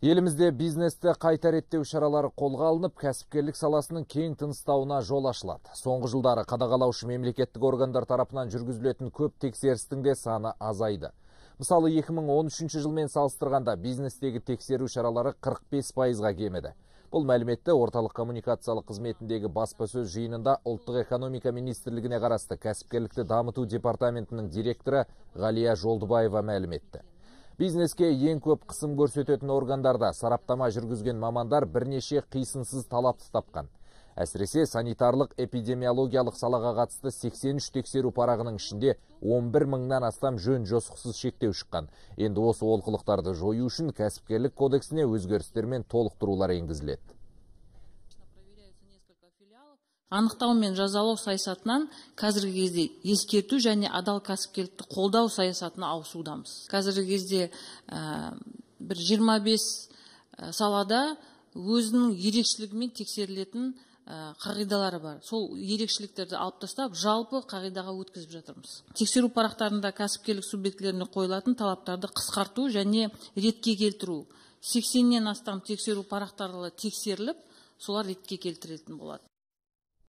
Елімізде бизнесті қайта реттеу шаралары қолға алынып, кәсіпкерлік саласының кең тыныстауына жол ашылады. Соңғы жылдары қадағалаушы мемлекеттік органдар тарапынан жүргізілетін көп тексерістің де саны азайды. Мысалы, 2013 жылмен салыстырғанда бизнестегі тексеру шаралары 45%-ға кемеді. Бұл мәліметті орталық коммуникациялық қызметіндегі баспасөз жиынында ұлттық экономика министрлігіне қарасты кәсіпкерлікті дамыту департаментінің директоры Ғалия Жолдыбаева мәлім етті. Бизнеске ең көп қысым көрсететін органдарда сараптама жүргізген мамандар бірнеше қисынсыз талапты тапқан. Әсіресе санитарлық эпидемиологиялық салаға қатысты 83 тексеру парағының ішінде 11 мыңнан астам жөн жосықсыз шектеу шыққан. Енді осы олқылықтарды жою үшін кәсіпкерлік кодексіне өзгерістер мен толықтырулар енгізіледі. Анықтау мен жазалау саясатынан қазіргі кезде ескерту және адал кәсіпкерлікті қолдау саясатына ауысудамыз. Қазіргі кезде бір 25 салада өзінің ерекшелігімен тексерілетін қағидалары бар. Сол ерекшеліктерді алып тастап, жалпы қағидаға өткізіп жатырмыз. Тексеру парақтарында кәсіпкерлік субъектілеріне қойылатын талаптарды қысқарту және ретке келтіру. 80-нен астам тексеру парақтары тексеріліп, солар ретке келтірілетін болады.